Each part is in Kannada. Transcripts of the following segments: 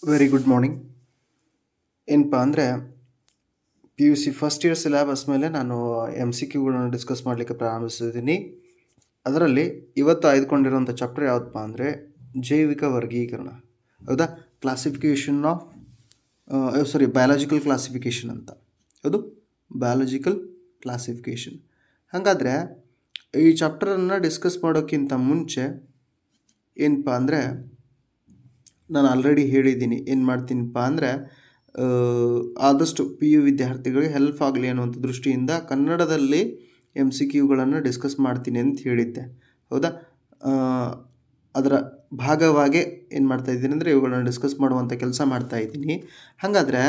Very good morning. ಏನಪ್ಪ ಅಂದರೆ P U C first year syllabus ಮೇಲೆ ನಾನು MCQಗಳನ್ನು ಡಿಸ್ಕಸ್ ಮಾಡಲಿಕ್ಕೆ ಪ್ರಾರಂಭಿಸಿದ್ದೀನಿ. ಅದರಲ್ಲಿ ಇವತ್ತು ಆಯ್ದುಕೊಂಡಿರುವಂಥ ಚಾಪ್ಟರ್ ಯಾವುದಪ್ಪ ಅಂದರೆ ಜೈವಿಕ ವರ್ಗೀಕರಣ. ಹೌದಾ? ಕ್ಲಾಸಿಫಿಕೇಷನ್ ಆಫ್ ಬಯಾಲಜಿಕಲ್ ಕ್ಲಾಸಿಫಿಕೇಷನ್ ಅಂತ. ಹೌದು, ಬಯಾಲಜಿಕಲ್ ಕ್ಲಾಸಿಫಿಕೇಷನ್. ಹಾಗಾದರೆ ಈ ಚಾಪ್ಟರನ್ನು ಡಿಸ್ಕಸ್ ಮಾಡೋಕ್ಕಿಂತ ಮುಂಚೆ ಏನಪ್ಪ ಅಂದರೆ ನಾನು ಆಲ್ರೆಡಿ ಹೇಳಿದ್ದೀನಿ, ಏನು ಮಾಡ್ತೀನಪ್ಪ ಅಂದರೆ ಆದಷ್ಟು PU ವಿದ್ಯಾರ್ಥಿಗಳಿಗೆ ಹೆಲ್ಪ್ ಆಗಲಿ ಅನ್ನುವಂಥ ದೃಷ್ಟಿಯಿಂದ ಕನ್ನಡದಲ್ಲಿ MCQಗಳನ್ನು ಡಿಸ್ಕಸ್ ಮಾಡ್ತೀನಿ ಅಂತ ಹೇಳಿದ್ದೆ. ಹೌದಾ? ಅದರ ಭಾಗವಾಗಿ ಏನು ಮಾಡ್ತಾಯಿದ್ದೀನಿ ಅಂದರೆ ಇವುಗಳನ್ನ ಡಿಸ್ಕಸ್ ಮಾಡುವಂಥ ಕೆಲಸ ಮಾಡ್ತಾಯಿದ್ದೀನಿ. ಹಾಗಾದರೆ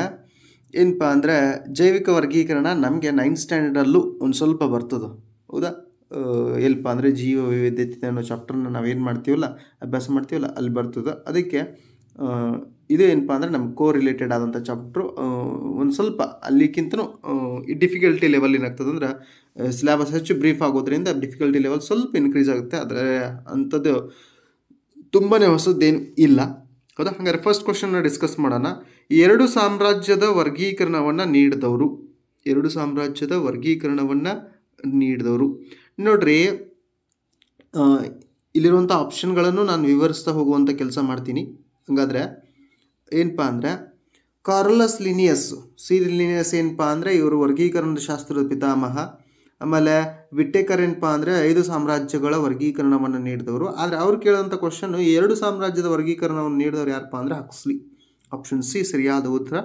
ಏನಪ್ಪ ಅಂದರೆ ಜೈವಿಕ ವರ್ಗೀಕರಣ ನಮಗೆ 9th ಸ್ಟ್ಯಾಂಡರ್ಡಲ್ಲೂ ಒಂದು ಸ್ವಲ್ಪ ಬರ್ತದೆ. ಹೌದಾ? ಏನಪ್ಪ ಅಂದರೆ ಜೀವ ವೈವಿಧ್ಯತೆ ಅನ್ನೋ ಚಾಪ್ಟರ್ನ ನಾವೇನು ಮಾಡ್ತೀವಲ್ಲ, ಅಭ್ಯಾಸ ಮಾಡ್ತೀವಲ್ಲ, ಅಲ್ಲಿ ಬರ್ತದೆ. ಅದಕ್ಕೆ ಇದು ಏನಪ್ಪ ಅಂದರೆ ನಮ್ಮ ರಿಲೇಟೆಡ್ ಆದಂಥ ಚಾಪ್ಟ್ರು. ಒಂದು ಸ್ವಲ್ಪ ಅಲ್ಲಿಗಿಂತನೂ ಈ ಡಿಫಿಕಲ್ಟಿ ಲೆವೆಲ್ ಏನಾಗ್ತದೆ ಅಂದ್ರೆ ಸಿಲೆಬಸ್ ಹೆಚ್ಚು ಬ್ರೀಫ್ ಆಗೋದ್ರಿಂದ ಡಿಫಿಕಲ್ಟಿ ಲೆವೆಲ್ ಸ್ವಲ್ಪ ಇನ್ಕ್ರೀಸ್ ಆಗುತ್ತೆ. ಆದರೆ ಅಂಥದ್ದು ತುಂಬಾ ಹೊಸದೇನು ಇಲ್ಲ. ಹೌದಾ? ಹಾಗಾದ್ರೆ ಫಸ್ಟ್ ಕ್ವಶನ್ನ ಡಿಸ್ಕಸ್ ಮಾಡೋಣ. ಎರಡು ಸಾಮ್ರಾಜ್ಯದ ವರ್ಗೀಕರಣವನ್ನು ನೀಡಿದವರು ನೋಡ್ರಿ. ಇಲ್ಲಿರುವಂಥ ಆಪ್ಷನ್ಗಳನ್ನು ನಾನು ವಿವರಿಸ್ತಾ ಹೋಗುವಂಥ ಕೆಲಸ ಮಾಡ್ತೀನಿ. ಹಾಗಾದರೆ ಏನಪ್ಪ ಅಂದರೆ ಕಾರ್ಲಸ್ ಲಿನಿಯಸ್ ಏನಪ್ಪ ಅಂದರೆ ಇವರು ವರ್ಗೀಕರಣದ ಶಾಸ್ತ್ರದ ಪಿತಾಮಹ. ಆಮೇಲೆ ವಿಟ್ಟೇಕರ್ ಏನಪ್ಪ ಅಂದರೆ 5 ಸಾಮ್ರಾಜ್ಯಗಳ ವರ್ಗೀಕರಣವನ್ನು ನೀಡಿದವರು. ಆದರೆ ಅವ್ರು ಕೇಳೋಂಥ ಕ್ವಶನ್ನು 2 ಸಾಮ್ರಾಜ್ಯದ ವರ್ಗೀಕರಣವನ್ನು ನೀಡಿದವರು ಯಾರಪ್ಪ ಅಂದರೆ ಹಕ್ಸ್ಲಿ. ಆಪ್ಷನ್ ಸಿ ಸರಿಯಾದ ಉತ್ತರ,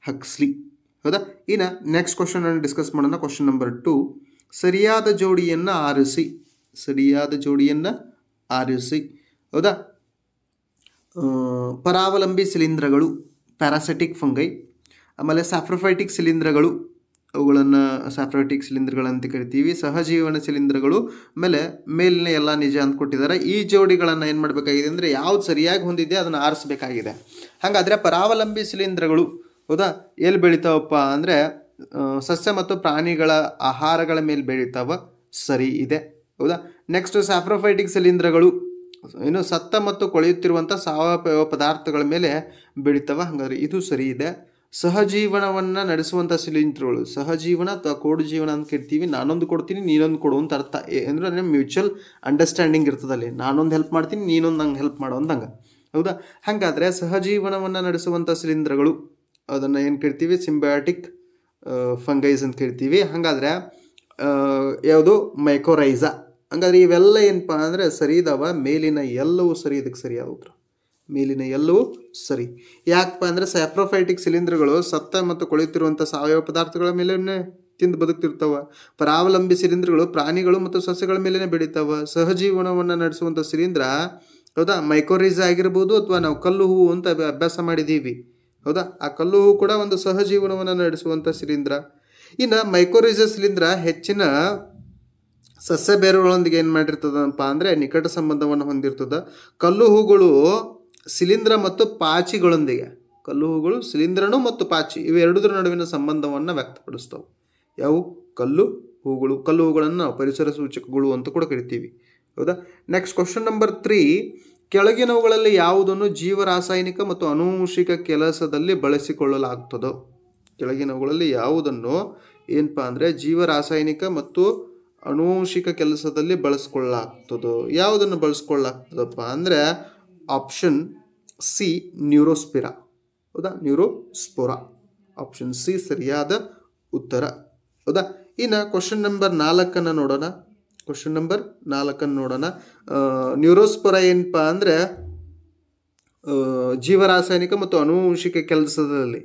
ಹಕ್ಸ್ಲಿ. ಹೌದಾ? ಇನ್ನು ನೆಕ್ಸ್ಟ್ ಕ್ವಶನನ್ನು ಡಿಸ್ಕಸ್ ಮಾಡೋಣ. ಕ್ವಶನ್ ನಂಬರ್ 2, ಸರಿಯಾದ ಜೋಡಿಯನ್ನು ಆರಿಸಿ. ಹೌದಾ? ಪರಾವಲಂಬಿ ಶಿಲೀಂಧ್ರಗಳು, ಪ್ಯಾರಾಸೈಟಿಕ್ ಫಂಗೈ. ಆಮೇಲೆ ಸ್ಯಾಫ್ರೋಫೈಟಿಕ್ ಶಿಲೀಂಧ್ರಗಳು, ಅವುಗಳನ್ನು ಸ್ಯಾಫ್ರೋಫೈಟಿಕ್ ಶಿಲೀಂಧ್ರಗಳಂತ ಕರಿತೀವಿ. ಸಹಜೀವನ ಶಿಲೀಂಧ್ರಗಳು. ಆಮೇಲೆ ಮೇಲಿನ ಎಲ್ಲ ನಿಜ ಅಂತ ಕೊಟ್ಟಿದ್ದಾರೆ. ಈ ಜೋಡಿಗಳನ್ನು ಏನು ಮಾಡಬೇಕಾಗಿದೆ ಅಂದರೆ ಯಾವ್ದು ಸರಿಯಾಗಿ ಹೊಂದಿದೆ ಅದನ್ನು ಆರಿಸಬೇಕಾಗಿದೆ. ಹಾಗಾದರೆ ಪರಾವಲಂಬಿ ಶಿಲೀಂಧ್ರಗಳು, ಹೌದಾ, ಎಲ್ಲಿ ಬೆಳಿತಾವಪ್ಪ ಅಂದರೆ ಸಸ್ಯ ಮತ್ತು ಪ್ರಾಣಿಗಳ ಆಹಾರಗಳ ಮೇಲೆ ಬೆಳಿತಾವ, ಸರಿ ಇದೆ. ಹೌದಾ? ನೆಕ್ಸ್ಟ್ ಸ್ಯಾಫ್ರೋಫೈಟಿಕ್ ಶಿಲೀಂಧ್ರಗಳು ಏನು ಸತ್ತ ಮತ್ತು ಕೊಳೆಯುತ್ತಿರುವಂಥ ಸಾವಯವ ಪದಾರ್ಥಗಳ ಮೇಲೆ ಬೆಳಿತಾವ, ಹಾಗಾದರೆ ಇದು ಸರಿ ಇದೆ. ಸಹಜೀವನವನ್ನು ನಡೆಸುವಂಥ ಶಿಲೀಂಧ್ರಗಳು, ಸಹಜೀವನ ಅಥವಾ ಕೋಡು ಜೀವನ ಅಂತ ಕರಿತೀವಿ. ನಾನೊಂದು ಕೊಡ್ತೀನಿ ನೀನೊಂದು ಕೊಡು ಅಂತ ಅರ್ಥ. ಅಂದರೆ ಮ್ಯೂಚುವಲ್ ಅಂಡರ್ಸ್ಟ್ಯಾಂಡಿಂಗ್ ಇರ್ತದಲ್ಲಿ, ನಾನೊಂದು ಹೆಲ್ಪ್ ಮಾಡ್ತೀನಿ ನೀನೊಂದು ನಂಗೆ ಹೆಲ್ಪ್ ಮಾಡೋ ಅಂದಂಗೆ. ಹೌದಾ? ಹಾಗಾದರೆ ಸಹಜೀವನವನ್ನು ನಡೆಸುವಂಥ ಶಿಲೀಂಧ್ರಗಳು, ಅದನ್ನು ಏನು ಕರಿತೀವಿ, ಸಿಂಬಯಾಟಿಕ್ ಫಂಗೈಸ್ ಅಂತ ಕರಿತೀವಿ. ಹಾಗಾದರೆ ಯಾವುದು, ಮೈಕೋರೈಸಾ. ಹಂಗಾದ್ರೆ ಇವೆಲ್ಲ ಏನಪ್ಪ ಅಂದರೆ ಸರಿ ಇದಾವ. ಮೇಲಿನ ಎಲ್ಲವೂ ಸರಿ, ಇದಕ್ಕೆ ಸರಿಯಾದ ಉತ್ತರ ಮೇಲಿನ ಎಲ್ಲವೂ ಸರಿ. ಯಾಕಪ್ಪ ಅಂದರೆ ಸ್ಯಾಫ್ರೋಫೈಟಿಕ್ ಶಿಲೀಂಧ್ರಗಳು ಸತ್ತ ಮತ್ತು ಕೊಳೆಯುತ್ತಿರುವಂಥ ಸಾವಯವ ಪದಾರ್ಥಗಳ ಮೇಲೆ ತಿಂದು ಬದುಕ್ತಿರ್ತಾವ. ಪರಾವಲಂಬಿ ಶಿಲೀಂಧ್ರಗಳು ಪ್ರಾಣಿಗಳು ಮತ್ತು ಸಸ್ಯಗಳ ಮೇಲೇ ಬೆಳಿತಾವ. ಸಹಜೀವನವನ್ನು ನಡೆಸುವಂಥ ಶಿಲೀಂಧ್ರ, ಹೌದಾ, ಮೈಕೋರೈಸಾ ಆಗಿರ್ಬೋದು, ಅಥವಾ ನಾವು ಕಲ್ಲು ಹೂವು ಅಂತ ಅಭ್ಯಾಸ ಮಾಡಿದ್ದೀವಿ. ಹೌದಾ? ಆ ಕಲ್ಲು ಹೂವು ಕೂಡ ಒಂದು ಸಹಜೀವನವನ್ನು ನಡೆಸುವಂಥ ಶಿಲೀಂಧ್ರ. ಇನ್ನು ಮೈಕೋರೈಸಾ ಶಿಲೀಂಧ್ರ ಹೆಚ್ಚಿನ ಸಸ್ಯ ಬೇರುಗಳೊಂದಿಗೆ ಏನು ಮಾಡಿರ್ತದಪ್ಪ ಅಂದರೆ ನಿಕಟ ಸಂಬಂಧವನ್ನು ಹೊಂದಿರ್ತದೆ. ಕಲ್ಲು ಹೂಗಳು ಶಿಲೀಂಧ್ರ ಮತ್ತು ಪಾಚಿಗಳೊಂದಿಗೆ, ಕಲ್ಲು ಹೂಗಳು ಶಿಲೀಂಧ್ರನು ಮತ್ತು ಪಾಚಿ ಇವೆರಡರ ನಡುವಿನ ಸಂಬಂಧವನ್ನು ವ್ಯಕ್ತಪಡಿಸ್ತವೆ. ಯಾವುವು? ಕಲ್ಲು ಹೂಗಳನ್ನು ನಾವು ಪರಿಸರ ಸೂಚಕಗಳು ಅಂತ ಕೂಡ ಕರಿತೀವಿ. ಹೌದಾ? ನೆಕ್ಸ್ಟ್ ಕ್ವಶನ್ ನಂಬರ್ 3, ಕೆಳಗಿನವುಗಳಲ್ಲಿ ಯಾವುದನ್ನು ಜೀವರಾಸಾಯನಿಕ ಮತ್ತು ಆನುವಂಶಿಕ ಕೆಲಸದಲ್ಲಿ ಬಳಸಿಕೊಳ್ಳಲಾಗ್ತದೋ? ಕೆಳಗಿನವುಗಳಲ್ಲಿ ಯಾವುದನ್ನು ಏನಪ್ಪ ಅಂದರೆ ಜೀವರಾಸಾಯನಿಕ ಮತ್ತು ಆನುವಂಶಿಕ ಕೆಲಸದಲ್ಲಿ ಬಳಸ್ಕೊಳ್ಳಾಗ್ತದೋ? ಯಾವುದನ್ನು ಬಳಸ್ಕೊಳ್ಳಾಗ್ತದಪ್ಪ ಅಂದರೆ ಆಪ್ಷನ್ ಸಿ, ನ್ಯೂರೋಸ್ಪಿರಾ. ಹೌದಾ? ನ್ಯೂರೋಸ್ಪೋರಾ. ಆಪ್ಷನ್ ಸಿ ಸರಿಯಾದ ಉತ್ತರ. ಹೌದಾ? ಇನ್ನು ಕ್ವಶನ್ ನಂಬರ್ 4 ನೋಡೋಣ. ನ್ಯೂರೋಸ್ಪೋರಾ ಏನಪ್ಪ ಅಂದರೆ ಜೀವರಾಸಾಯನಿಕ ಮತ್ತು ಆನುವಂಶಿಕ ಕೆಲಸದಲ್ಲಿ,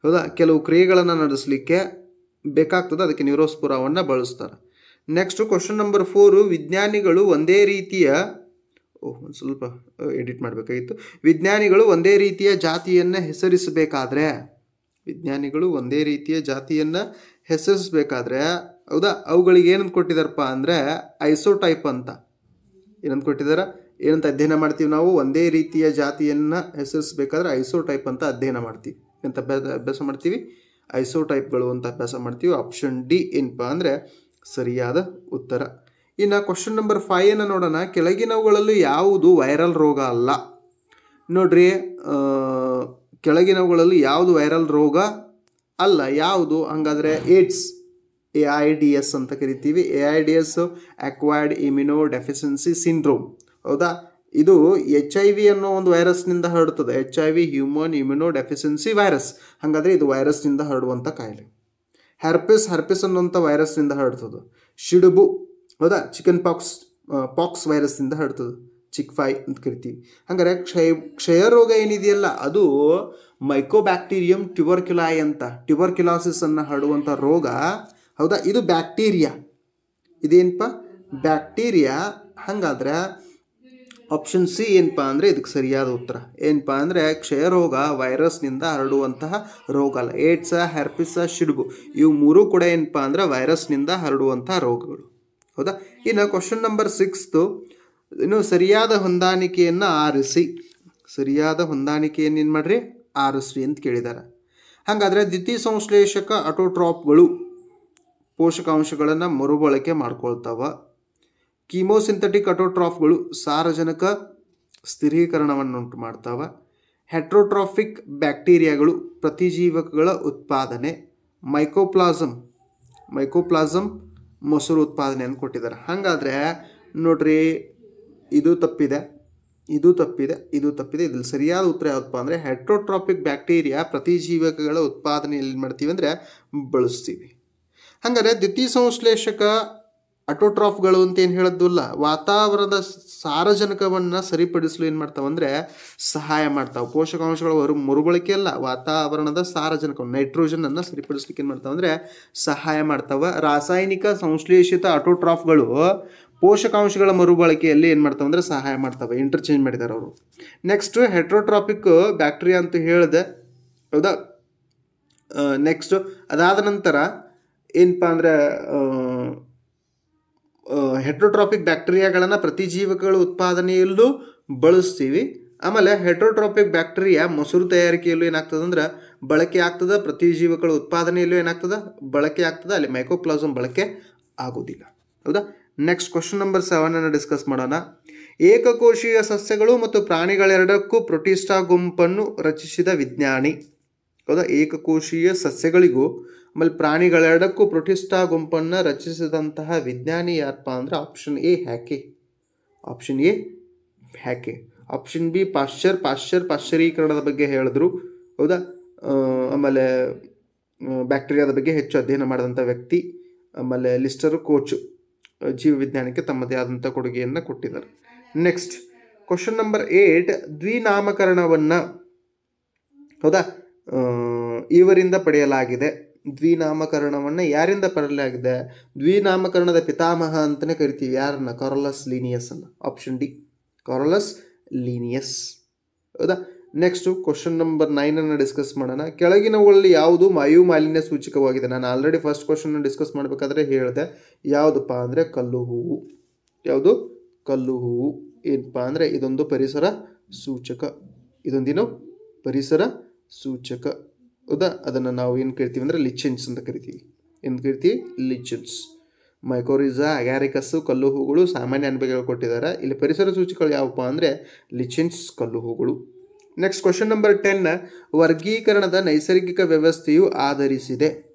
ಹೌದಾ, ಕೆಲವು ಕ್ರಿಯೆಗಳನ್ನು ನಡೆಸಲಿಕ್ಕೆ ಬೇಕಾಗ್ತದೆ. ಅದಕ್ಕೆ ನ್ಯೂರೋಸ್ಪೋರಾವನ್ನು ಬಳಸ್ತಾರೆ. ನೆಕ್ಸ್ಟು ಕ್ವಶನ್ ನಂಬರ್ 4, ವಿಜ್ಞಾನಿಗಳು ಒಂದೇ ರೀತಿಯ ಜಾತಿಯನ್ನು ಹೆಸರಿಸಬೇಕಾದ್ರೆ, ಹೌದಾ, ಅವುಗಳಿಗೆ ಏನಂತ ಕೊಟ್ಟಿದ್ದಾರಪ್ಪ ಅಂದರೆ ಐಸೋಟೈಪ್ ಅಂತ. ಏನಂತ ಕೊಟ್ಟಿದ್ದಾರೆ? ಏನಂತ ಅಧ್ಯಯನ ಮಾಡ್ತೀವಿ ನಾವು? ಒಂದೇ ರೀತಿಯ ಜಾತಿಯನ್ನು ಹೆಸರಿಸಬೇಕಾದ್ರೆ ಐಸೋಟೈಪ್ ಅಂತ ಅಧ್ಯಯನ ಮಾಡ್ತೀವಿ. ಎಂತ ಅಭ್ಯಾಸ ಮಾಡ್ತೀವಿ? ಐಸೋಟೈಪ್ಗಳು ಅಂತ ಅಭ್ಯಾಸ ಮಾಡ್ತೀವಿ. ಆಪ್ಷನ್ ಡಿ ಏನಪ್ಪ ಅಂದರೆ ಸರಿಯಾದ ಉತ್ತರ. ಇನ್ನು ಕ್ವಶನ್ ನಂಬರ್ 5 ನೋಡೋಣ. ಕೆಳಗಿನವುಗಳಲ್ಲಿ ಯಾವುದು ವೈರಲ್ ರೋಗ ಅಲ್ಲ? ನೋಡ್ರಿ, ಕೆಳಗಿನವುಗಳಲ್ಲಿ ಯಾವುದು ವೈರಲ್ ರೋಗ ಅಲ್ಲ, ಯಾವುದು ಹಂಗಾದರೆ ಏಡ್ಸ್, AIDS ಅಂತ ಕರಿತೀವಿ. AIDS acquired immuno deficiency syndrome. ಹೌದಾ, ಇದು HIV ಅನ್ನೋ ಒಂದು ವೈರಸ್ನಿಂದ ಹರಡುತ್ತದೆ. HIV human immuno deficiency virus. ಹಾಗಾದರೆ ಇದು ವೈರಸ್ನಿಂದ ಹರಡುವಂಥ ಕಾಯಿಲೆ. ಹರ್ಪಿಸ್ ಅನ್ನುವಂಥ ವೈರಸ್ನಿಂದ ಹರಡ್ತದೆ. ಶಿಡುಬು, ಹೌದಾ, ಚಿಕನ್ ಪಾಕ್ಸ್ ವೈರಸ್ನಿಂದ ಹರಡ್ತದೆ, ಚಿಕ್ಫೈ ಅಂತ ಕರಿತೀವಿ. ಹಾಗಾದರೆ ಕ್ಷಯರೋಗ ಏನಿದೆಯಲ್ಲ ಅದು ಮೈಕೋಬ್ಯಾಕ್ಟೀರಿಯಂ ಟ್ಯೂಬರ್ಕ್ಯುಲಾಯ್ ಅಂತ, ಟ್ಯೂಬರ್ಕ್ಯುಲಾಸಿಸ್ ಅನ್ನು ಹರಡುವಂಥ ರೋಗ. ಹೌದಾ, ಇದು ಬ್ಯಾಕ್ಟೀರಿಯಾ. ಇದೇನಪ್ಪ, ಬ್ಯಾಕ್ಟೀರಿಯಾ. ಹಾಗಾದ್ರೆ ಆಪ್ಷನ್ ಸಿ ಏನಪ್ಪ ಅಂದರೆ ಇದಕ್ಕೆ ಸರಿಯಾದ ಉತ್ತರ. ಏನಪ್ಪ ಅಂದರೆ ಕ್ಷಯರೋಗ ವೈರಸ್ನಿಂದ ಹರಡುವಂತಹ ರೋಗ ಅಲ್ಲ. ಏಡ್ಸ, ಹರ್ಪಿಸ, ಶಿಡುಬು ಇವು ಮೂರೂ ಕೂಡ ಏನಪ್ಪ ಅಂದರೆ ವೈರಸ್ನಿಂದ ಹರಡುವಂಥ ರೋಗಗಳು. ಹೌದಾ, ಇನ್ನು ಕ್ವಶನ್ ನಂಬರ್ 6 ಇನ್ನು ಸರಿಯಾದ ಹೊಂದಾಣಿಕೆಯನ್ನು ಆರಿಸಿ. ಸರಿಯಾದ ಹೊಂದಾಣಿಕೆಯನ್ನು ಏನು ಮಾಡ್ರಿ, ಆರಿಸ್ರಿ ಅಂತ ಕೇಳಿದ್ದಾರೆ. ಹಾಗಾದರೆ ದ್ವಿತೀಯ ಸಂಶ್ಲೇಷಕ ಆಟೋಟ್ರಾಪ್ಗಳು ಪೋಷಕಾಂಶಗಳನ್ನು ಮರುಬಳಕೆ ಮಾಡ್ಕೊಳ್ತಾವ. ಕೀಮೋಸಿಂಥೆಟಿಕ್ ಆಟೋಟ್ರಾಫ್ಗಳು ಸಾರಜನಕ ಸ್ಥಿರೀಕರಣವನ್ನುಂಟು ಮಾಡ್ತಾವ. ಹೆಟ್ರೋಟ್ರಾಫಿಕ್ ಬ್ಯಾಕ್ಟೀರಿಯಾಗಳು ಪ್ರತಿಜೀವಕಗಳ ಉತ್ಪಾದನೆ. ಮೈಕೋಪ್ಲಾಸಮ್ ಮೊಸರು ಉತ್ಪಾದನೆಯನ್ನು ಕೊಟ್ಟಿದ್ದಾರೆ. ಹಾಗಾದರೆ ನೋಡ್ರಿ, ಇದು ತಪ್ಪಿದೆ, ಇದು ತಪ್ಪಿದೆ, ಇದು ತಪ್ಪಿದೆ. ಇದ್ರಲ್ಲಿ ಸರಿಯಾದ ಉತ್ತರ ಯಾವುದಪ್ಪ ಅಂದರೆ ಹೆಟ್ರೋಟ್ರಾಫಿಕ್ ಬ್ಯಾಕ್ಟೀರಿಯಾ ಪ್ರತಿಜೀವಕಗಳ ಉತ್ಪಾದನೆಯಲ್ಲಿ ಏನು ಮಾಡ್ತೀವಿ ಅಂದರೆ ಬಳಸ್ತೀವಿ. ಹಾಗಾದರೆ ದ್ವಿತೀಯ ಸಂಶ್ಲೇಷಕ ಆಟೋಟ್ರಾಫ್ಗಳು ಅಂತ ಏನು ಹೇಳೋದಿಲ್ಲ, ವಾತಾವರಣದ ಸಾರಜನಕವನ್ನು ಸರಿಪಡಿಸಲು ಏನು ಮಾಡ್ತಾವೆ ಅಂದರೆ ಸಹಾಯ ಮಾಡ್ತಾವೆ. ಪೋಷಕಾಂಶಗಳ ಮರುಬಳಕೆ ಅಲ್ಲ, ವಾತಾವರಣದ ಸಾರಜನಕ ನೈಟ್ರೋಜನನ್ನು ಸರಿಪಡಿಸ್ಲಿಕ್ಕೆ ಏನು ಮಾಡ್ತಾವೆ ಅಂದರೆ ಸಹಾಯ ಮಾಡ್ತಾವೆ. ರಾಸಾಯನಿಕ ಸಂಶ್ಲೇಷಿತ ಆಟೋಟ್ರಾಫ್ಗಳು ಪೋಷಕಾಂಶಗಳ ಮರುಬಳಕೆಯಲ್ಲಿ ಏನು ಮಾಡ್ತಾವೆ ಅಂದರೆ ಸಹಾಯ ಮಾಡ್ತವೆ. ಇಂಟರ್ಚೇಂಜ್ ಮಾಡಿದ್ದಾರೆ ಅವರು. ನೆಕ್ಸ್ಟ್ ಹೆಟ್ರೋಟ್ರಾಫಿಕ್ ಬ್ಯಾಕ್ಟೀರಿಯಾ ಅಂತ ಹೇಳಿದೆ. ಹೌದಾ, ನೆಕ್ಸ್ಟ್ ಅದಾದ ನಂತರ ಏನಪ್ಪ ಅಂದರೆ ಹೆಟ್ರೋಟ್ರಾಫಿಕ್ ಬ್ಯಾಕ್ಟೀರಿಯಾಗಳನ್ನು ಪ್ರತಿಜೀವಕಗಳ ಉತ್ಪಾದನೆಯಲ್ಲೂ ಬಳಸ್ತೀವಿ. ಆಮೇಲೆ ಹೆಟ್ರೋಟ್ರಾಫಿಕ್ ಬ್ಯಾಕ್ಟೀರಿಯಾ ಮೊಸರು ತಯಾರಿಕೆಯಲ್ಲೂ ಏನಾಗ್ತದೆ ಅಂದ್ರೆ ಬಳಕೆ ಆಗ್ತದೆ, ಪ್ರತಿಜೀವಕಗಳ ಉತ್ಪಾದನೆಯಲ್ಲೂ ಏನಾಗ್ತದೆ ಬಳಕೆ ಆಗ್ತದೆ. ಅಲ್ಲಿ ಮೈಕೋಪ್ಲಾಸಮ್ ಬಳಕೆ ಆಗೋದಿಲ್ಲ. ಹೌದಾ, ನೆಕ್ಸ್ಟ್ ಕ್ವಶನ್ ನಂಬರ್ 7 ಡಿಸ್ಕಸ್ ಮಾಡೋಣ. ಏಕಕೋಶೀಯ ಸಸ್ಯಗಳು ಮತ್ತು ಪ್ರಾಣಿಗಳೆರಡಕ್ಕೂ ಪ್ರೋಟಿಸ್ಟಾ ಗುಂಪನ್ನು ರಚಿಸಿದ ವಿಜ್ಞಾನಿ. ಹೌದಾ, ಏಕಕೋಶೀಯ ಸಸ್ಯಗಳಿಗೂ ಆಮೇಲೆ ಪ್ರಾಣಿಗಳೆರಡಕ್ಕೂ ಪ್ರೋಟಿಸ್ಟಾ ಗುಂಪನ್ನು ರಚಿಸಿದಂತಹ ವಿಜ್ಞಾನಿ ಯಾರಪ್ಪ ಅಂದ್ರೆ option A Haeckel, option A Haeckel. Option B ಪಾಶ್ಚರೀಕರಣದ ಬಗ್ಗೆ ಹೇಳಿದ್ರು. ಹೌದಾ, ಆಮೇಲೆ ಬ್ಯಾಕ್ಟೀರಿಯಾದ ಬಗ್ಗೆ ಹೆಚ್ಚು ಅಧ್ಯಯನ ಮಾಡಿದಂಥ ವ್ಯಕ್ತಿ. ಆಮೇಲೆ ಲಿಸ್ಟರ್ ಕೋಚ್ ಜೀವವಿಜ್ಞಾನಕ್ಕೆ ತಮ್ಮದೇ ಆದಂಥ ಕೊಡುಗೆಯನ್ನು ಕೊಟ್ಟಿದ್ದಾರೆ. ನೆಕ್ಸ್ಟ್ ಕ್ವಶನ್ ನಂಬರ್ 8 ದ್ವಿನಾಮಕರಣವನ್ನು ಹೌದಾ ಇವರಿಂದ ಪಡೆಯಲಾಗಿದೆ. ದ್ವಿನಾಮಕರಣವನ್ನು ಯಾರಿಂದ ಪಡೆಯಲಾಗಿದೆ? ದ್ವಿನಾಮಕರಣದ ಪಿತಾಮಹ ಅಂತಲೇ ಕರಿತೀವಿ. ಯಾರನ್ನು? ಕಾರಲಸ್ ಲೀನಿಯಸ್ ಅನ್ನು. Option D Carolus Linnaeus. ಹೌದಾ, ನೆಕ್ಸ್ಟು ಕ್ವಶನ್ ನಂಬರ್ 9 ಡಿಸ್ಕಸ್ ಮಾಡೋಣ. ಕೆಳಗಿನವುಗಳಲ್ಲಿ ಯಾವುದು ವಾಯು ಮಾಲಿನ್ಯ ಸೂಚಕವಾಗಿದೆ? ನಾನು ಆಲ್ರೆಡಿ ಫಸ್ಟ್ ಕ್ವಶನ್ ಡಿಸ್ಕಸ್ ಮಾಡಬೇಕಾದ್ರೆ ಹೇಳಿದೆ. ಯಾವುದಪ್ಪ ಅಂದರೆ ಕಲ್ಲು ಹೂವು. ಯಾವುದು? ಕಲ್ಲು ಹೂವು. ಏನಪ್ಪ ಅಂದರೆ ಇದೊಂದು ಪರಿಸರ ಸೂಚಕ. ಇದೊಂದೇನು ಪರಿಸರ ಸೂಚಕ. ಹೌದಾ, ಅದನ್ನು ನಾವು ಏನು ಕರಿತೀವಿ ಅಂದರೆ ಲಿಚೆನ್ಸ್ ಅಂತ ಕರಿತೀವಿ. ಏನು ಕರಿತೀವಿ? ಲಿಚೆನ್ಸ್. ಮೈಕೋರಿಜಾ, ಅಗ್ಯಾರಿಕಸ್ಸು ಕಲ್ಲು ಹೂಗಳು ಸಾಮಾನ್ಯ ಅನುಭವಗಳು ಕೊಟ್ಟಿದ್ದಾರೆ. ಇಲ್ಲಿ ಪರಿಸರ ಸೂಚಕಗಳು ಯಾವಪ್ಪ ಅಂದರೆ ಲಿಚೆನ್ಸ್, ಕಲ್ಲು ಹೂಗಳು. ನೆಕ್ಸ್ಟ್ ಕ್ವಶನ್ ನಂಬರ್ 10 ವರ್ಗೀಕರಣದ ನೈಸರ್ಗಿಕ ವ್ಯವಸ್ಥೆಯು ಆಧರಿಸಿದೆ.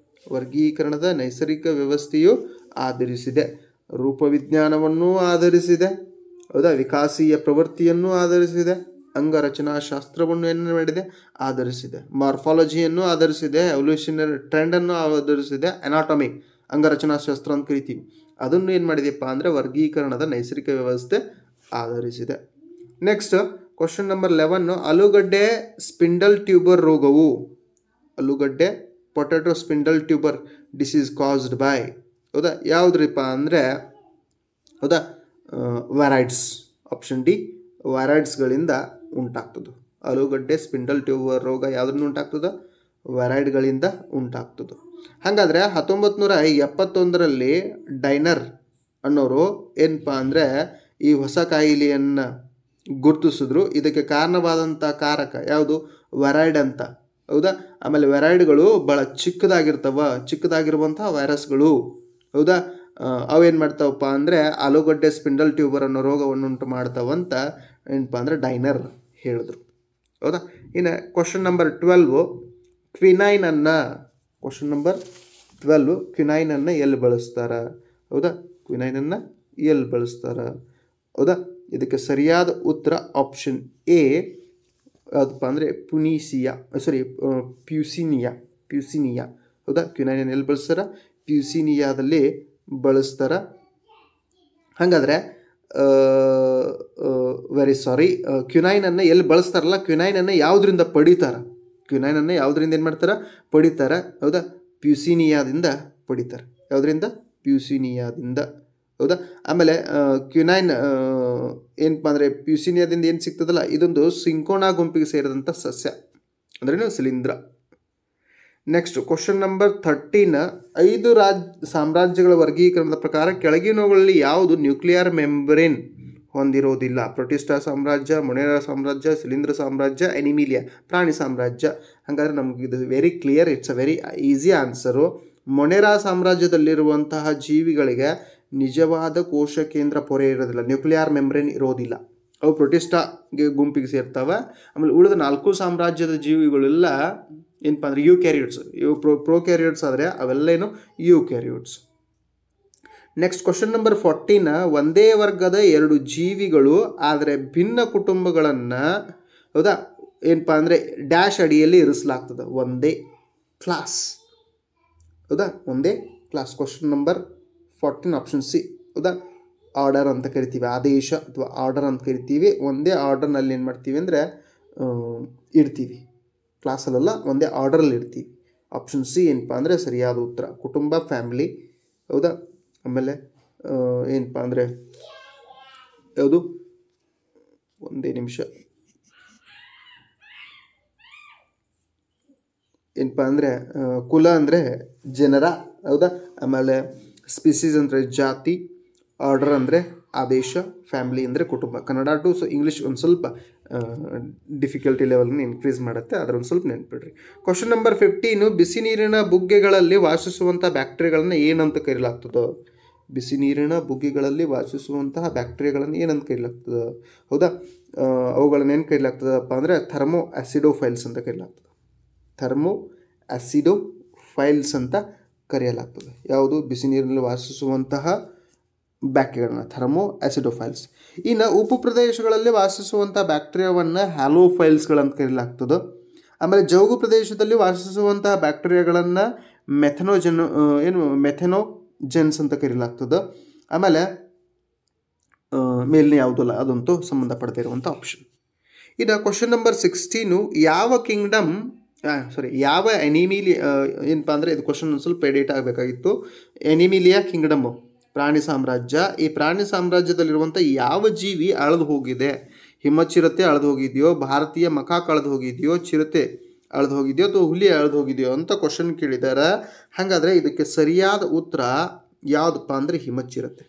ವರ್ಗೀಕರಣದ ನೈಸರ್ಗಿಕ ವ್ಯವಸ್ಥೆಯು ಆಧರಿಸಿದೆ ರೂಪವಿಜ್ಞಾನವನ್ನು ಆಧರಿಸಿದೆ. ಹೌದಾ, ವಿಕಾಸೀಯ ಪ್ರವೃತ್ತಿಯನ್ನು ಆಧರಿಸಿದೆ. ಅಂಗರಚನಾಶಾಸ್ತ್ರವನ್ನು ಏನು ಮಾಡಿದೆ? ಆಧರಿಸಿದೆ. ಮಾರ್ಫಾಲಜಿಯನ್ನು ಆಧರಿಸಿದೆ. ಎವಲ್ಯೂಷನರಿ ಟ್ರೆಂಡನ್ನು ಆಧರಿಸಿದೆ. ಅನಾಟಮಿ ಅಂಗರಚನಾಶಾಸ್ತ್ರ ಅಂತ ಕರಿತೀವಿ. ಅದನ್ನು ಏನು ಮಾಡಿದೆಪ್ಪ ಅಂದರೆ ವರ್ಗೀಕರಣದ ನೈಸರ್ಗಿಕ ವ್ಯವಸ್ಥೆ ಆಧರಿಸಿದೆ. ನೆಕ್ಸ್ಟ್ ಕ್ವಶನ್ ನಂಬರ್ 11 ಆಲೂಗಡ್ಡೆ ಸ್ಪಿಂಡಲ್ ಟ್ಯೂಬರ್ ರೋಗವು. ಆಲೂಗಡ್ಡೆ potato spindle tuber disease caused by. ಹೌದಾ, ಯಾವುದ್ರಿಪ್ಪ ಅಂದರೆ ಹೌದಾ ವ್ಯಾರೈಡ್ಸ್. ಆಪ್ಷನ್ ಡಿ ವ್ಯಾರೈಡ್ಸ್ಗಳಿಂದ ಉಂಟಾಗ್ತದೆ. ಆಲೂಗಡ್ಡೆ ಸ್ಪಿಂಡಲ್ ಟ್ಯೂಬರ್ ರೋಗ ಯಾವುದರಿಂದ ಉಂಟಾಗ್ತದೆ? ವ್ಯಾರೈಡ್ಗಳಿಂದ ಉಂಟಾಗ್ತದೆ. ಹಾಗಾದರೆ 1971 ಡೈನರ್ ಅನ್ನೋರು ಏನಪ್ಪ ಅಂದರೆ ಈ ಹೊಸ ಕಾಯಿಲೆಯನ್ನು ಗುರುತಿಸಿದ್ರು. ಇದಕ್ಕೆ ಕಾರಣವಾದಂಥ ಕಾರಕ ಯಾವುದು? ವ್ಯಾರೈಡ್ ಅಂತ. ಹೌದಾ, ಆಮೇಲೆ ವ್ಯಾರೈಡ್ಗಳು ಭಾಳ ಚಿಕ್ಕದಾಗಿರುವಂಥ ವೈರಸ್ಗಳು. ಹೌದಾ, ಅವೇನು ಮಾಡ್ತಾವಪ್ಪ ಅಂದರೆ ಆಲೂಗಡ್ಡೆ ಸ್ಪಿಂಡಲ್ ಟ್ಯೂಬರ್ ಅನ್ನೋ ರೋಗವನ್ನು ಉಂಟು ಮಾಡ್ತಾವಂತ ಏನಪ್ಪ ಅಂದರೆ ಡೈನರ್ ಹೇಳಿದ್ರು. ಹೌದಾ. ಇನ್ನು ಕ್ವಶನ್ ನಂಬರ್ 12 ಕ್ವಿನೈನನ್ನು, ಕ್ವಶನ್ ನಂಬರ್ 12 ಕ್ವಿನೈನನ್ನು ಎಲ್ಲಿ ಬಳಸ್ತಾರೆ? ಹೌದಾ, ಕ್ವಿನೈನನ್ನು ಎಲ್ಲಿ ಬಳಸ್ತಾರೆ? ಹೌದಾ, ಇದಕ್ಕೆ ಸರಿಯಾದ ಉತ್ತರ ಆಪ್ಷನ್ ಎ ಯಾವುದಪ್ಪ ಅಂದರೆ ಪ್ಯೂಸಿನಿಯಾ. ಹೌದಾ, ಕ್ವಿನೈನನ್ನು ಎಲ್ಲಿ ಬಳಸ್ತಾರೆ? ಪ್ಯೂಸಿನಿಯಾದಲ್ಲಿ ಬಳಸ್ತಾರೆ. ಹಾಗಾದರೆ ವೆರಿ ಸಾರಿ, ಕ್ವಿನೈನನ್ನು ಎಲ್ಲಿ ಬಳಸ್ತಾರಲ್ಲ, ಕ್ವಿನೈನನ್ನು ಯಾವುದರಿಂದ ಪಡಿತಾರೆ? ಕ್ವಿನೈನನ್ನು ಯಾವುದರಿಂದ ಏನು ಮಾಡ್ತಾರೆ? ಪಡಿತಾರೆ. ಹೌದಾ, ಪ್ಯೂಸಿನಿಯಾದಿಂದ ಪಡಿತಾರೆ. ಯಾವುದರಿಂದ? ಪ್ಯೂಸಿನಿಯಾದಿಂದ. ಹೌದಾ. ಆಮೇಲೆ ಕ್ವಿನೈನ್ ಏನಪ್ಪ ಅಂದರೆ ಪ್ಯೂಸಿನಿಯಾದಿಂದ ಏನು ಸಿಗ್ತದಲ್ಲ, ಇದೊಂದು ಸಿಂಕೋನಾ ಗುಂಪಿಗೆ ಸೇರಿದಂಥ ಸಸ್ಯ, ಅಂದ್ರೇನು ಶಿಲೀಂಧ್ರ. ನೆಕ್ಸ್ಟ್ ಕ್ವಶನ್ ನಂಬರ್ 13 5 ಸಾಮ್ರಾಜ್ಯಗಳ ವರ್ಗೀಕರಣದ ಪ್ರಕಾರ ಕೆಳಗಿನವುಗಳಲ್ಲಿ ಯಾವುದು ನ್ಯೂಕ್ಲಿಯರ್ ಮೆಂಬ್ರೇನ್ ಹೊಂದಿರೋದಿಲ್ಲ? ಪ್ರೊಟಿಸ್ಟಾ ಸಾಮ್ರಾಜ್ಯ, ಮೊನೆರಾ ಸಾಮ್ರಾಜ್ಯ, ಶಿಲೀಂಧ್ರ ಸಾಮ್ರಾಜ್ಯ, ಅನಿಮಿಲಿಯಾ ಪ್ರಾಣಿ ಸಾಮ್ರಾಜ್ಯ. ಹಾಗಾದರೆ ನಮಗೆ ಇದು very clear, it's a very easy answer. Monera ಸಾಮ್ರಾಜ್ಯದಲ್ಲಿರುವಂತಹ ಜೀವಿಗಳಿಗೆ ನಿಜವಾದ ಕೋಶ ಕೇಂದ್ರ ಪೊರೆ ಇರೋದಿಲ್ಲ, ನ್ಯೂಕ್ಲಿಯರ್ ಮೆಂಬ್ರೇನ್ ಇರೋದಿಲ್ಲ. ಅವು ಪ್ರೊಟಿಸ್ಟಾಗೆ ಗುಂಪಿಗೆ ಸೇರ್ತಾವೆ. ಆಮೇಲೆ ಉಳಿದ 4 ಸಾಮ್ರಾಜ್ಯದ ಜೀವಿಗಳೆಲ್ಲ ಏನಪ್ಪ ಅಂದರೆ ಯೂಕ್ಯಾರಿಯೋಟ್ಸ್. ಇವು ಪ್ರೋಕ್ಯಾರಿಯೋಟ್ಸ್ ಆದರೆ ಅವೆಲ್ಲ ಏನು ಯೂಕ್ಯಾರಿಯೋಟ್ಸ್. ನೆಕ್ಸ್ಟ್ ಕ್ವಶನ್ ನಂಬರ್ 14 ಒಂದೇ ವರ್ಗದ 2 ಜೀವಿಗಳು ಆದರೆ ಭಿನ್ನ ಕುಟುಂಬಗಳನ್ನು, ಹೌದಾ, ಏನಪ್ಪ ಅಂದರೆ ಡ್ಯಾಶ್ ಅಡಿಯಲ್ಲಿ ಇರಿಸಲಾಗ್ತದೆ. ಒಂದೇ ಕ್ಲಾಸ್. ಹೌದಾ, ಒಂದೇ class. Question number 14 option C. ಹೌದಾ, ಆರ್ಡರ್ ಅಂತ ಕರಿತೀವಿ, ಆದೇಶ ಅಥವಾ ಆರ್ಡರ್ ಅಂತ ಕರಿತೀವಿ. ಒಂದೇ ಆರ್ಡರ್ನಲ್ಲಿ ಏನು ಮಾಡ್ತೀವಿ ಅಂದರೆ ಇಡ್ತೀವಿ, ಕ್ಲಾಸಲ್ಲೆಲ್ಲ ಒಂದೇ ಆರ್ಡರಲ್ಲಿ ಇಡ್ತೀವಿ. ಆಪ್ಷನ್ ಸಿ ಏನಪ್ಪ ಅಂದರೆ ಸರಿಯಾದ ಉತ್ತರ. ಕುಟುಂಬ, ಫ್ಯಾಮಿಲಿ. ಹೌದಾ, ಆಮೇಲೆ ಏನಪ್ಪ ಅಂದರೆ ಯಾವುದು, ಒಂದೇ ನಿಮಿಷ, ಏನಪ್ಪ ಅಂದರೆ ಕುಲ ಅಂದರೆ ಜನರ. ಹೌದಾ, ಆಮೇಲೆ ಸ್ಪೀಸೀಸ್ ಅಂದರೆ ಜಾತಿ, ಆರ್ಡರ್ ಅಂದರೆ ಆದೇಶ, ಫ್ಯಾಮಿಲಿ ಅಂದರೆ ಕುಟುಂಬ. ಕನ್ನಡ ಟು ಇಂಗ್ಲೀಷ್ ಒಂದು ಸ್ವಲ್ಪ ಡಿಫಿಕಲ್ಟಿ ಲೆವೆಲ್ನ ಇನ್ಕ್ರೀಸ್ ಮಾಡುತ್ತೆ, ಅದರ ಒಂದು ಸ್ವಲ್ಪ ನೆನ್ಪಿಡ್ರಿ. ಕ್ವಶನ್ ನಂಬರ್ 15 ಬಿಸಿ ನೀರಿನ ಬುಗ್ಗೆಗಳಲ್ಲಿ ವಾಸಿಸುವಂಥ ಬ್ಯಾಕ್ಟೀರಿಯಾಗಳನ್ನು ಏನಂತ ಕರೆಯಲಾಗ್ತದೆ? ಬಿಸಿ ನೀರಿನ ಬುಗ್ಗೆಗಳಲ್ಲಿ ವಾಸಿಸುವಂತಹ ಬ್ಯಾಕ್ಟೀರಿಯಾಗಳನ್ನು ಏನಂತ ಕರೆಯಲಾಗ್ತದೆ? ಹೌದಾ, ಅವುಗಳನ್ನ ಏನು ಕರೆಯಲಾಗ್ತದಪ್ಪ ಅಂದರೆ ಥರ್ಮೋ ಆಸಿಡೋಫೈಲ್ಸ್ ಅಂತ ಕರೆಯಲಾಗ್ತದೆ. ಥರ್ಮೋ ಆಸಿಡೋಫೈಲ್ಸ್ ಅಂತ ಕರೆಯಲಾಗ್ತದೆ. ಯಾವುದು? ಬಿಸಿ ನೀರಿನಲ್ಲಿ ವಾಸಿಸುವಂತಹ ಬ್ಯಾಕ್ಟೀರಿಯಾಗಳನ್ನ ಥರ್ಮೋ ಆಸಿಡೋಫೈಲ್ಸ್. ಇನ್ನು ಉಪ್ಪು ಪ್ರದೇಶಗಳಲ್ಲಿ ವಾಸಿಸುವಂಥ ಬ್ಯಾಕ್ಟೀರಿಯಾವನ್ನು ಹ್ಯಾಲೋಫೈಲ್ಸ್ಗಳಂತ ಕರೆಯಲಾಗ್ತದೆ. ಆಮೇಲೆ ಜೌಗು ಪ್ರದೇಶದಲ್ಲಿ ವಾಸಿಸುವಂತಹ ಬ್ಯಾಕ್ಟೀರಿಯಾಗಳನ್ನು ಮೆಥೆನೋಜೆನ್ಸ್ ಅಂತ ಕರೆಯಲಾಗ್ತದೆ. ಆಮೇಲೆ ಮೇಲಿನ ಯಾವುದಲ್ಲ ಅದಂತೂ ಸಂಬಂಧಪಡದೇ ಇರುವಂಥ ಆಪ್ಷನ್. ಇನ್ನು ಕ್ವಶನ್ ನಂಬರ್ 16 ಯಾವ ಅನಿಮಿಲಿಯಾ ಏನಪ್ಪ ಅಂದರೆ ಇದು ಕ್ವಶನ್ ಒಂದು ಸ್ವಲ್ಪ ಎಡಿಟ್ ಆಗಬೇಕಾಗಿತ್ತು. ಅನಿಮಿಲಿಯಾ ಕಿಂಗ್ಡಮ್ ಪ್ರಾಣಿ ಸಾಮ್ರಾಜ್ಯ. ಈ ಪ್ರಾಣಿ ಸಾಮ್ರಾಜ್ಯದಲ್ಲಿರುವಂಥ ಯಾವ ಜೀವಿ ಅಳೆದು ಹೋಗಿದೆ? ಹಿಮಚಿರತೆ ಅಳೆದು ಹೋಗಿದೆಯೋ, ಭಾರತೀಯ ಮಕಾಕ್ ಅಳೆದು ಹೋಗಿದೆಯೋ, ಚಿರತೆ ಅಳೆದು ಹೋಗಿದೆಯೋ ಅಥವಾ ಹುಲಿ ಅಳೆದು ಹೋಗಿದೆಯೋ ಅಂತ ಕ್ವಶನ್ ಕೇಳಿದ್ದಾರೆ. ಹಾಗಾದರೆ ಇದಕ್ಕೆ ಸರಿಯಾದ ಉತ್ತರ ಯಾವುದಪ್ಪ ಅಂದರೆ ಹಿಮಚಿರತೆ.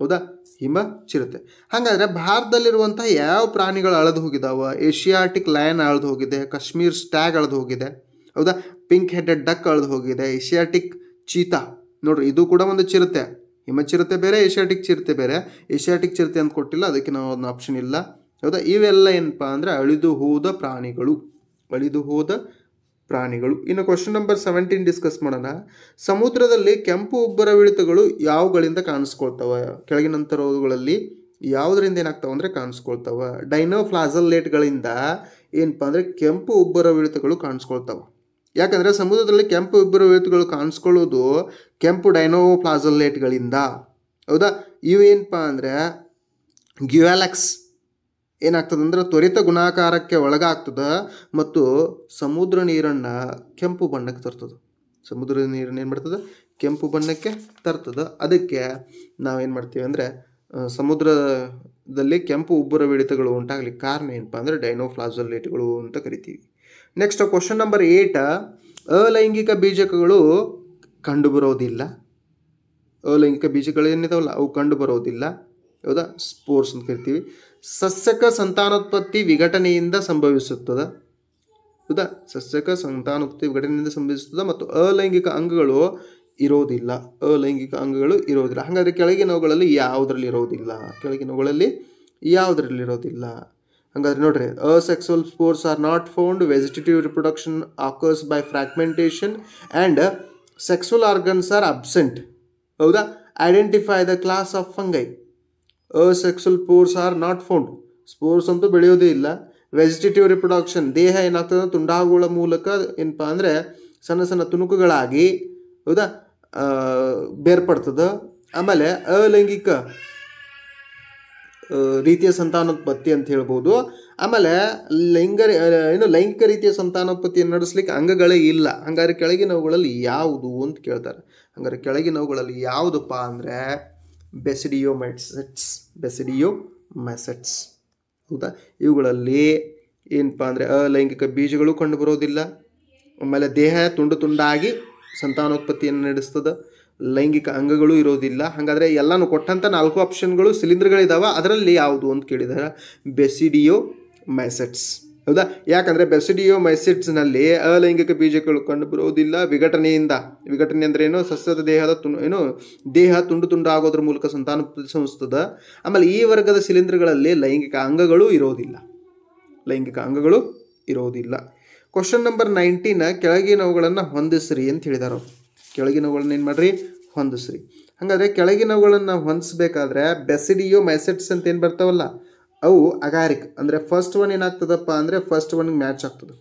ಹೌದಾ, ಹಿಮಚಿರತೆ. ಹಾಗಾದರೆ ಭಾರತದಲ್ಲಿರುವಂಥ ಯಾವ ಪ್ರಾಣಿಗಳು ಅಳೆದು ಹೋಗಿದಾವೆ? ಏಷಿಯಾಟಿಕ್ ಲಯನ್ ಅಳೆದು ಹೋಗಿದೆ, ಕಾಶ್ಮೀರ್ ಸ್ಟ್ಯಾಗ್ ಅಳೆದು ಹೋಗಿದೆ. ಹೌದಾ, ಪಿಂಕ್ ಹೆಡೆಡ್ ಡಕ್ ಅಳೆದು ಹೋಗಿದೆ, ಏಷಿಯಾಟಿಕ್ ಚೀತಾ. ನೋಡ್ರಿ, ಇದು ಕೂಡ ಒಂದು ಚಿರತೆ. ಹಿಮಚಿರತೆ ಬೇರೆ, ಏಷಿಯಾಟಿಕ್ ಚಿರತೆ ಬೇರೆ. ಏಷಿಯಾಟಿಕ್ ಚಿರತೆ ಅಂತ ಕೊಟ್ಟಿಲ್ಲ, ಅದಕ್ಕೆ ನಾವು ಒಂದು ಆಪ್ಷನ್ ಇಲ್ಲ. ಹೌದಾ, ಇವೆಲ್ಲ ಏನಪ್ಪ ಅಂದರೆ ಅಳಿದು ಹೋದ ಪ್ರಾಣಿಗಳು. ಇನ್ನು ಕ್ವಶನ್ ನಂಬರ್ 17 ಡಿಸ್ಕಸ್ ಮಾಡೋಣ. ಸಮುದ್ರದಲ್ಲಿ ಕೆಂಪು ಉಬ್ಬರವಿಳಿತಗಳು ಯಾವುಗಳಿಂದ ಕಾಣಿಸ್ಕೊಳ್ತವೆ? ಕೆಳಗಿನಂತರವುಗಳಲ್ಲಿ ಯಾವುದರಿಂದ ಏನಾಗ್ತಾವೆ ಅಂದರೆ ಕಾಣಿಸ್ಕೊಳ್ತವೆ? ಡೈನೋಫ್ಲಾಜಲ್ಲೇಟ್ಗಳಿಂದ ಏನಪ್ಪ ಅಂದರೆ ಕೆಂಪು ಉಬ್ಬರವಿಳಿತಗಳು ಕಾಣಿಸ್ಕೊಳ್ತವೆ. ಯಾಕಂದರೆ ಸಮುದ್ರದಲ್ಲಿ ಕೆಂಪು ಉಬ್ಬರವಿಳಿತಗಳು ಕಾಣಿಸ್ಕೊಳ್ಳೋದು ಕೆಂಪು ಡೈನೋಫ್ಲಾಜಲ್ಲೇಟ್ಗಳಿಂದ. ಹೌದಾ, ಇವೇನಪ್ಪ ಅಂದರೆ ಗ್ಯುಯಾಲಕ್ಸ್ ಏನಾಗ್ತದೆ ಅಂದರೆ ತ್ವರಿತ ಗುಣಾಕಾರಕ್ಕೆ ಒಳಗಾಗ್ತದೆ ಮತ್ತು ಸಮುದ್ರ ನೀರನ್ನು ಕೆಂಪು ಬಣ್ಣಕ್ಕೆ ತರ್ತದೆ. ಸಮುದ್ರ ನೀರನ್ನು ಏನು ಮಾಡ್ತದೆ? ಕೆಂಪು ಬಣ್ಣಕ್ಕೆ ತರ್ತದೆ. ಅದಕ್ಕೆ ನಾವೇನು ಮಾಡ್ತೀವಿ ಅಂದರೆ ಸಮುದ್ರದಲ್ಲಿ ಕೆಂಪು ಉಬ್ಬರವಿಳಿತಗಳು ಉಂಟಾಗಲಿಕ್ಕೆ ಕಾರಣ ಏನಪ್ಪ ಅಂದರೆ ಡೈನೋಫ್ಲಾಜಲ್ಲೇಟ್ಗಳು ಅಂತ ಕರಿತೀವಿ. Next question number 8 ಅಲೈಂಗಿಕ ಬೀಜಕಗಳು ಕಂಡುಬರೋದಿಲ್ಲ. ಅಲೈಂಗಿಕ ಬೀಜಗಳು ಏನಿದಾವಲ್ಲ ಅವು ಕಂಡುಬರೋದಿಲ್ಲ. ಹೌದಾ, ಸ್ಪೋರ್ಸ್ ಅಂತ ಕರಿತೀವಿ. ಸಸ್ಯಕ ಸಂತಾನೋತ್ಪತ್ತಿ ವಿಘಟನೆಯಿಂದ ಸಂಭವಿಸುತ್ತದೆ. ಹೌದಾ, ಸಸ್ಯಕ ಸಂತಾನೋತ್ಪತ್ತಿ ವಿಘಟನೆಯಿಂದ ಸಂಭವಿಸುತ್ತದೆ ಮತ್ತು ಅಲೈಂಗಿಕ ಅಂಗಗಳು ಇರೋದಿಲ್ಲ. ಹಾಗಾದರೆ ಕೆಳಗಿನವುಗಳಲ್ಲಿ ಯಾವುದರಲ್ಲಿ ಇರೋದಿಲ್ಲ? ಹಂಗಾದ್ರೆ ನೋಡ್ರಿ, asexual spores are not found, vegetative reproduction occurs by fragmentation and sexual organs are absent. ಹೌದಾ? Identify the class of fungi. Asexual spores are not found, spores ಅಂತೂ ಬೆಳೆಯೋದೇ ಇಲ್ಲ. ವೆಜಿಟೇಟಿವ್ ರಿಪ್ರೊಡಕ್ಷನ್, ದೇಹ ಏನಾಗ್ತದೆ ತುಂಡಾಗುಗಳ ಮೂಲಕ ಏನಪ್ಪ ಅಂದರೆ ಸಣ್ಣ ಸಣ್ಣ ತುಣುಕುಗಳಾಗಿ, ಹೌದಾ, ಬೇರ್ಪಡ್ತದೆ. ಆಮೇಲೆ ಅಲೈಂಗಿಕ ರೀತಿಯ ಸಂತಾನೋತ್ಪತ್ತಿ ಅಂತ ಹೇಳ್ಬೋದು. ಆಮೇಲೆ ಲೈಂಗಿಕ ರೀತಿಯ ಸಂತಾನೋತ್ಪತ್ತಿಯನ್ನು ನಡೆಸಲಿಕ್ಕೆ ಅಂಗಗಳೇ ಇಲ್ಲ. ಹಂಗಾರೆ ಕೆಳಗಿನವುಗಳಲ್ಲಿ ಯಾವುದು ಅಂತ ಕೇಳ್ತಾರೆ. ಹಂಗಾರೆ ಕೆಳಗಿನವುಗಳಲ್ಲಿ ಯಾವುದಪ್ಪ ಅಂದರೆ ಬೆಸಿಡಿಯೋಮೈಸೆಟ್ಸ್. ಹೌದಾ? ಇವುಗಳಲ್ಲಿ ಏನಪ್ಪ ಅಂದರೆ ಅಲೈಂಗಿಕ ಬೀಜಗಳು ಕಂಡು ಬರೋದಿಲ್ಲ. ಆಮೇಲೆ ದೇಹ ತುಂಡು ತುಂಡಾಗಿ ಸಂತಾನೋತ್ಪತ್ತಿಯನ್ನು ನಡೆಸ್ತದೆ. ಲೈಂಗಿಕ ಅಂಗಗಳು ಇರೋದಿಲ್ಲ. ಹಾಗಾದರೆ ಎಲ್ಲನೂ ಕೊಟ್ಟಂಥ 4 ಆಪ್ಷನ್ಗಳು ಸಿಲಿಂಡರ್ಗಳಿದ್ದಾವೆ. ಅದರಲ್ಲಿ ಯಾವುದು ಅಂತ ಕೇಳಿದ್ದಾರೆ, ಬೆಸಿಡಿಯೋಮೈಸೆಟ್ಸ್. ಹೌದಾ? ಯಾಕಂದರೆ ಬೆಸಿಡಿಯೋಮೈಸೆಟ್ಸ್ನಲ್ಲಿ ಅಲೈಂಗಿಕ ಬೀಜಗಳು ಕಂಡು ಬರೋದಿಲ್ಲ. ವಿಘಟನೆ ಅಂದರೆ ಏನು, ಸಸ್ಯದ ದೇಹ ತುಂಡು ತುಂಡು ಆಗೋದ್ರ ಮೂಲಕ ಸಂತಾನೋತ್ಪತ್ತಿ ಸಂಸ್ಥದ. ಆಮೇಲೆ ಈ ವರ್ಗದ ಸಿಲಿಂಡರ್ಗಳಲ್ಲಿ ಲೈಂಗಿಕ ಅಂಗಗಳು ಇರೋದಿಲ್ಲ. ಕ್ವಶನ್ ನಂಬರ್ 19, ಕೆಳಗಿನವುಗಳನ್ನು ಹೊಂದಿಸ್ರಿ ಅಂತ ಹೇಳಿದಾರೆ. ಕೆಳಗಿನವುಗಳನ್ನ ಏನು ಮಾಡ್ರಿ, ಹೊಂದಿಸ್ರಿ. ಹಾಗಾದರೆ ಕೆಳಗಿನವುಗಳನ್ನು ಹೊಂದಿಸ್ಬೇಕಾದ್ರೆ ಬೆಸಿಡಿಯೋಮೈಸೆಟ್ಸ್ ಅಂತ ಏನು ಬರ್ತಾವಲ್ಲ, ಅವು ಅಗಾರಿಕ್ ಅಂದರೆ ಫಸ್ಟ್ ಒನ್ ಏನಾಗ್ತದಪ್ಪ ಅಂದರೆ ಫಸ್ಟ್ ಒನ್ಗೆ ಮ್ಯಾಚ್ ಆಗ್ತದೆ.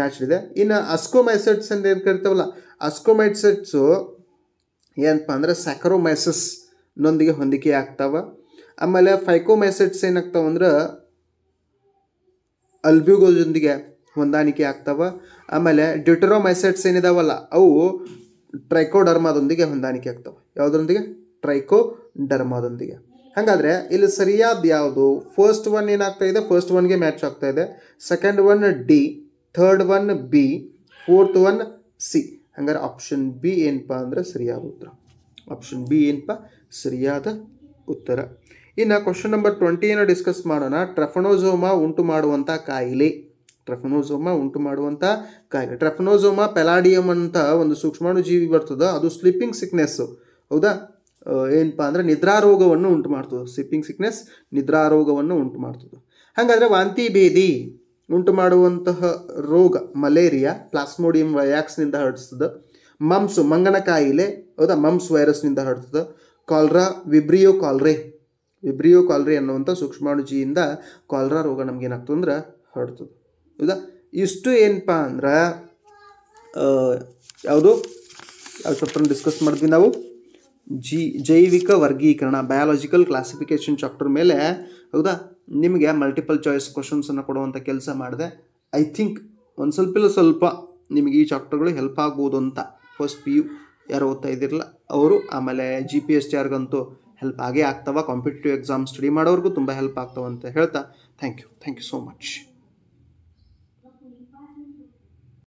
ಮ್ಯಾಚ್ ಇದೆ. ಇನ್ನು ಅಸ್ಕೋಮೈಸೆಟ್ಸ್ ಅಂತ ಏನು ಕರಿತಾವಲ್ಲ, ಅಸ್ಕೋಮೈಸೆಟ್ಸು ಏನಪ್ಪ ಅಂದರೆ ಸ್ಯಾಕರೋಮೈಸಸ್ ನೊಂದಿಗೆ ಹೊಂದಿಕೆ ಆಗ್ತಾವ. ಆಮೇಲೆ ಫೈಕೋಮೈಸೆಟ್ಸ್ ಏನಾಗ್ತಾವ ಅಂದ್ರೆ ಅಲ್ಬ್ಯೂಗೋಜೊಂದಿಗೆ ಹೊಂದಾಣಿಕೆ ಆಗ್ತಾವ. ಆಮೇಲೆ ಡ್ಯೂಟೆರೋಮೈಸೆಟ್ಸ್ ಏನಿದಾವಲ್ಲ ಅವು ಟ್ರೈಕೋಡರ್ಮಾದೊಂದಿಗೆ ಹೊಂದಾಣಿಕೆ ಆಗ್ತವೆ. ಯಾವುದರೊಂದಿಗೆ? ಟ್ರೈಕೋಡರ್ಮಾದೊಂದಿಗೆ. ಹಾಗಾದರೆ ಇಲ್ಲಿ ಸರಿಯಾದ ಯಾವುದು? ಫಸ್ಟ್ ಒನ್ ಏನಾಗ್ತಾ ಇದೆ, ಫಸ್ಟ್ ಒನ್ಗೆ ಮ್ಯಾಚ್ ಆಗ್ತಾ ಇದೆ. Second one D, third one B, fourth one C. ಹಂಗಾರೆ ಆಪ್ಷನ್ ಬಿ ಏನಪ್ಪ ಅಂದರೆ ಸರಿಯಾದ ಉತ್ತರ. ಇನ್ನು ಕ್ವಶನ್ ನಂಬರ್ 20 ಡಿಸ್ಕಸ್ ಮಾಡೋಣ. ಟ್ರೆಫನೋಸೋಮಾ ಉಂಟು ಮಾಡುವಂಥ ಕಾಯಿಲೆ. ಟ್ರೆಫನೋಸೋಮಾ ಪೆಲಾಡಿಯಮ್ ಅಂತ ಒಂದು ಸೂಕ್ಷ್ಮಾಣು ಜೀವಿ ಬರ್ತದೆ. ಅದು ಸ್ಲೀಪಿಂಗ್ ಸಿಕ್ನೆಸ್ಸು. ಹೌದಾ? ಏನಪ್ಪ ಅಂದರೆ ನಿದ್ರಾರೋಗವನ್ನು ಉಂಟು ಮಾಡ್ತದೆ. ಹಾಗಾದರೆ ವಾಂತಿ ಭೇದಿ ಉಂಟು ಮಾಡುವಂತಹ ರೋಗ ಮಲೇರಿಯಾ ಪ್ಲಾಸ್ಮೋಡಿಯಂ ವಯಾಕ್ಸ್ನಿಂದ ಹರಡಿಸ್ತದೆ. ಮಮ್ಸ್ ಮಂಗನ ಕಾಯಿಲೆ, ಹೌದಾ, ಮಮ್ಸ್ ವೈರಸ್ನಿಂದ ಹರಡ್ತದೆ. ಕಾಲ್ರಾ ವಿಬ್ರಿಯೋ ಕಾಲ್ರೆ ಅನ್ನುವಂಥ ಸೂಕ್ಷ್ಮಾಣುಜೀವಿಯಿಂದ ಕಾಲ್ರಾ ರೋಗ ನಮಗೇನಾಗ್ತದೆ ಅಂದ್ರೆ ಹರಡ್ತದೆ. ಹೌದಾ? ಇಷ್ಟು ಏನಪ್ಪ ಅಂದ್ರೆ ಯಾವ ಚಾಪ್ಟರ್ನ ಡಿಸ್ಕಸ್ ಮಾಡಿದ್ವಿ ನಾವು? ಜೈವಿಕ ವರ್ಗೀಕರಣ, ಬಯಾಲಜಿಕಲ್ ಕ್ಲಾಸಿಫಿಕೇಷನ್ ಚಾಪ್ಟರ್ ಮೇಲೆ. ಹೌದಾ? ನಿಮಗೆ ಮಲ್ಟಿಪಲ್ ಚಾಯ್ಸ್ ಕ್ವಶನ್ಸನ್ನು ಕೊಡುವಂಥ ಕೆಲಸ ಮಾಡಿದೆ. ಐ ಥಿಂಕ್ ಒಂದು ಸ್ವಲ್ಪ ನಿಮಗೆ ಈ ಚಾಪ್ಟರ್ಗಳು ಹೆಲ್ಪ್ ಆಗ್ಬೋದು ಅಂತ. ಫಸ್ಟ್ PU ಯಾರು ಓದ್ತಾ ಇದ್ದಿರಲ್ಲ ಅವರು, ಆಮೇಲೆ GPSTRಗಂತೂ ಹೆಲ್ಪ್ ಆಗೇ ಆಗ್ತಾವ. ಕಾಂಪಿಟೇಟಿವ್ ಎಕ್ಸಾಮ್ ಸ್ಟಡಿ ಮಾಡೋರ್ಗೂ ತುಂಬ ಹೆಲ್ಪ್ ಆಗ್ತಾವ ಅಂತ ಹೇಳ್ತಾ ಥ್ಯಾಂಕ್ ಯು ಸೋ ಮಚ್.